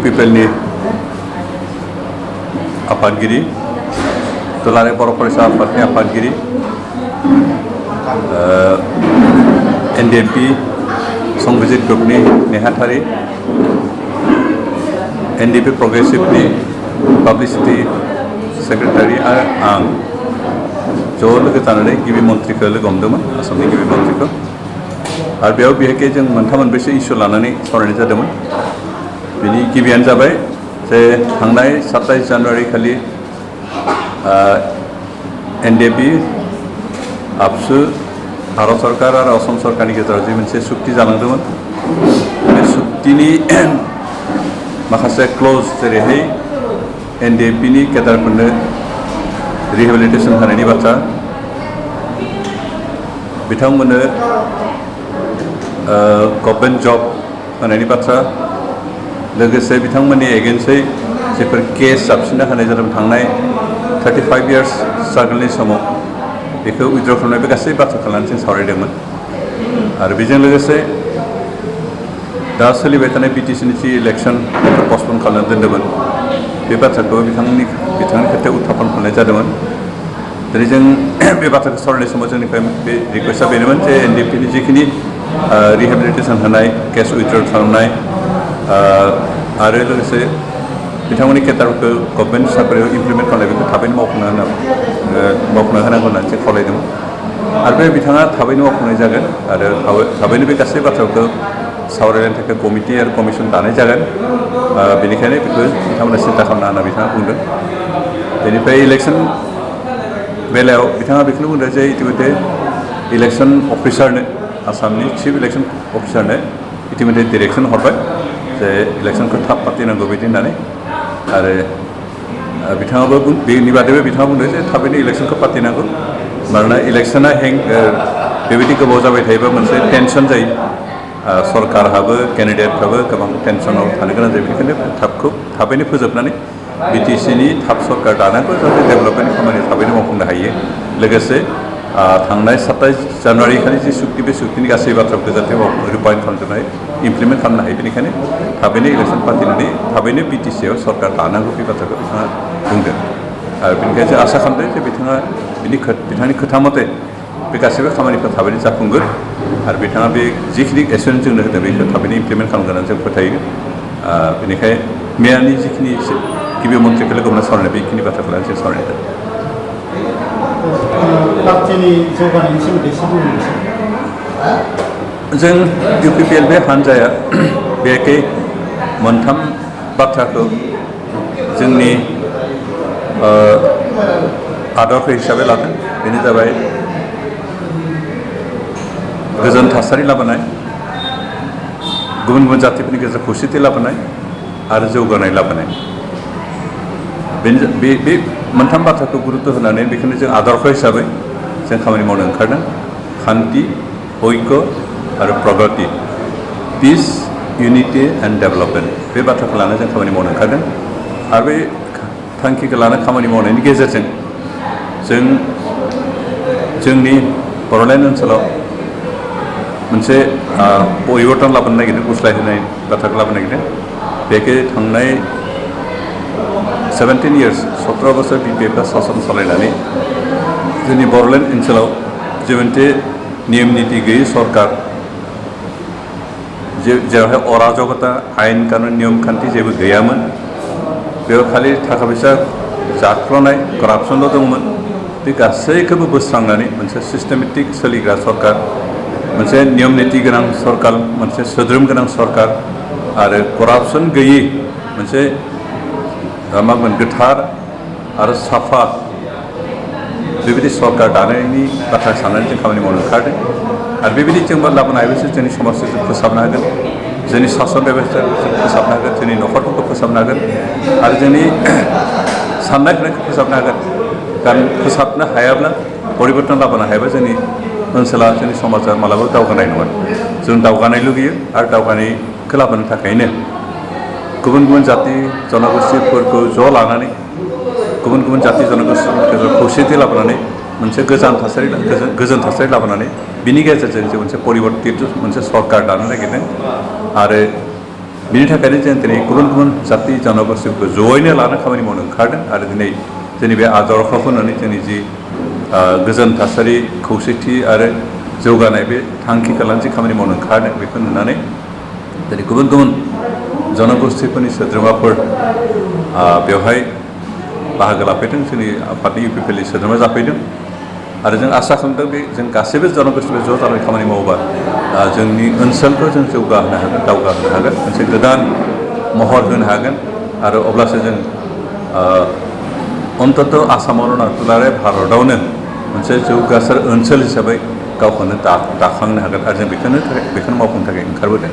UPPL आफादगिरि दुलाराय बर' फरायसा आफादनि आफादगिरि NDMP संबिजित ग्रुपनि नेहाथारि NDP प्रोग्रेसिवनि पाब्लिसिटी सेक्रेटारि आरो आं ज' लोगो जानानै गिबि मन्थ्रिखौ लोगो हमदोंमोन आसामनि गिबि मन्थ्रिखौ आरो बेयाव बिहेखे जों मोनथाम मोनब्रैसो इस्यु लानानै सावरायनाय जादोंमोन। बिनि गिबियानो जाबाय जे थांनाय 27 जानुवारि खालि NDP आबसु भारत सरकार और असम सरकारनि गेजेराव जे मोनसे सुक्ति जालांदोंमोन बे सुक्तिनि माखासे क्लज जेरैहाय NDPनि केडारफोरनो रिहेबिलिटेसन होनायनि बाथ्रा बिथांमोननो गभर्नमेन्ट जब होनायनि बाथ्रा लोगोसे बिथांमोननि एगेन्स्टै जेफोर केस जाबसिनना होनाय जादों थांनाय 35 इयार्स स्ट्रागलनि समाव बेखौ उइथड्र खालामनाय बे गासै बाथ्राखौ लानानै जों सावरायदोंमोन आरो बेजों लोगोसे दा सोलिबाय थानाय BTCनि जि इलेक्सन बेखौ पस्टपन खालामनानै दोन्दोंमोन बे बाथ्राखौ बिथांनि खोथायाव उत्थापन खालामनाय जादोंमोन। दिनै जों बे बाथ्राखौ सावरायनाय समाव जोंनिफ्राय बे रिकुवेस्टआ बेनोमोन जे NDPनि जिखिनि रिहेबिलिटेसन होनाय केस उइथड्र खालामनाय आरो लोगोसे बिथांमोननि केडारखौ गभर्नमेन्ट साख्रियाव इमप्लिमेन्ट खालामनाय बेखौ थाबैनो मावफुंना होनांगौ होननानै जों खावलायदोंमोन आरो बे बिथाङा थाबैनो मावफुंनाय जागोन आरो थाबैनो बे गासै बाथ्राखौ सावरायनो थाखाय कमिटि आरो कमिसन दानाय जागोन बेनिखायनो बेखौ बिथांमोना सिन्था खालामना होनना बिथाङा बुंदों। बेनिफ्राय इलेक्सन बेलायाव बिथाङा बेखौनो बुंदों जे इतिमध्य इलेक्सन अफिसारनो आसामनि चिफ इलेक्सन अफिसारनो इतिमध्य डिरेक्सन हरबाय जे इलेक्सनखौ थाब फाथिनांगौ बिदि होननानै आरो बिथाङाबो बेनि बादैबो बिथाङा बुंदों जे थाबैनो इलेक्सनखौ फाथिनांगौ मानोना इलेक्सना बेबायदि गोबाव जाबाय थायोबा मोनसे टेनसन जायो सरकारहाबो केन्डिडेटफ्राबो गोबां टेनसनाव थानो गोनां जायो बेनिखायनो थाबैनो फोजोबनानै BTCनि थाब सरकार दानांगौ जाहाथे डेभेलपमेन्टनि खामानि थाबैनो मावफुंनो हायो लोगोसे थांनाय 27 जानुवारि खालि जि सुक्ति बे सुक्तिनि गासै बाथ्राखौ जाहाथे रुपायन खालामजोबनो हायो इमप्लिमेन्ट खालामनो हायो बेनिखायनो थाबैनो इलेक्सन फाथिनानै थाबैनो BTCआव सरकार दानांगौ बे बाथ्राखौ बिथाङा बुंदों आरो बेनिखायनो जों आसा खालामदों जे बिथाङा बिथांनि खोथा मथे बे गासैबो खामानिफ्रा थाबैनो जाफुंगोन आरो बिथाङा बे जिखिनि एसुरेन्स जोंनो होदों बेखौ थाबैनो इमप्लिमेन्ट खालामगोन होननानै जों फोथायो बेनिखायनो मेयारनि जिखिनि गिबि मन्थ्रिखौ लोगो हमना सावरायनाय बेखिनि बाथ्राखौ लानानै जों सावरायनाय जादों। जों UPPL बे हान्जाया बेखै मोनथाम बाथ्राखौ जोंनि आदर्श हिसाबै लादों बेनो जाबाय गोजोन थासारि लाबोनाय गुबुन गुबुन जातिफोरनि गेजेराव खौसेथि लाबोनाय आरो जौगानाय लाबोनाय बे मोनथाम बाथ्राखौ गुरुत्व होनानै बेखौनो जों आदर्श हिसाबै जों खामानि मावनो ओंखारदों शान्ति ऐक्य आरो प्रगति पिस इउनिटि एन्ड डेभेलपमेन्ट बे बाथ्राखौ लानानै जों खामानि मावनो ओंखारदों आरो बे थांखिखौ लाना खामानि मावनायनि गेजेरजों जों जोंनि बड'लेण्ड ओनसोलाव मोनसे परिबर्तन लाबोनो नागिरदों गुस्लायहोनाय बाथ्राखौ लाबोनो नागिरदों बेखौ थांनाय 17 इयार्स 17 बोसोर BPFआ सासन सालायनानै जोंनि बड'लेण्ड ओनसोलाव जे मोनसे नियम निति गैयै सरकार जेरावहाय अराजकता आयेन कानुन नियम खान्थि जेबो गैयामोन बेयाव खालि थाखा फैसा जाख्ल'नाय करापसनल' दंमोन बे गासैखौबो बोस्रांनानै मोनसे सिस्टेमेटिक सोलिग्रा सरकार मोनसे नियम निति गोनां सरकार मोनसे सोद्रोम गोनां सरकार आरो करापसन गैयै मोनसे मा बुंगोन गोथार आरो साफा बेबायदि सरकार दानायनि बाथ्रा साननानै जों खामानि मावनो ओंखारदों आरो बेबायदि जोंबो लाबोनो हायोबासो जोंनि समाजखौ जों फोसाबनो हागोन जोंनि सासन बेबस्थाखौ जों फोसाबनो हागोन जोंनि न'खरफोरखौ फोसाबनो हागोन आरो जोंनि साननाय हनायखौ फोसाबनो हागोन कारण फोसाबनो हायाब्ला परिबर्तन लाबोनो हायाबा जोंनि ओनसोला जोंनि समाजा मालाबाबो दावगानाय नङा जों दावगानाय लुगैयो आरो दावगानायखौ लाबोनो थाखायनो गुबुन गुबुन जाति जनगोष्ठीफोरखौ ज' लानानै गुबुन गुबुन जाति जनगोष्ठीफोरखौ खौसेथि लाबोनानै मोनसे गोजोन थासारि लाबोनानै बिनि गेजेरजों जों मोनसे परिबर्तित मोनसे सरकार दानो नागिरदों आरो बिनि थाखायनो जों दिनै गुबुन गुबुन जाति जनगोष्ठीफोरखौ जयैनो लाना खामानि मावनो ओंखारदों आरो दिनै जोंनि बे आदर्शखौ होनानै जोंनि जि गोजोन थासारि खौसेथि आरो जौगानाय बे थांखिखौ लानानै जि खामानि मावनो ओंखारदों बेखौ नुनानै दिनै गुबुन गुबुन जनगोष्ठीफोरनि सोद्रोमाफोर बेवहाय बाहागो लाफैदों जोंनि आफादनि UPPLनि सोद्रोमा जाफैदों आरो जों आसा खालामदों बे जों गासैबो जनगोष्ठीफोर ज' जानानै खामानि मावोबा जोंनि ओनसोलखौ जों जौगाहोनो हागोन दावगाहोनो हागोन मोनसे गोदान महर होनो हागोन आरो अब्लासो जों अन्तत आसामावल' नङा दुलाराय भारतआवनो मोनसे जौगासार ओनसोल हिसाबै गावखौनो दाखांनो हागोन आरो जों बेखौनो मावफुंनो थाखाय ओंखारबोदों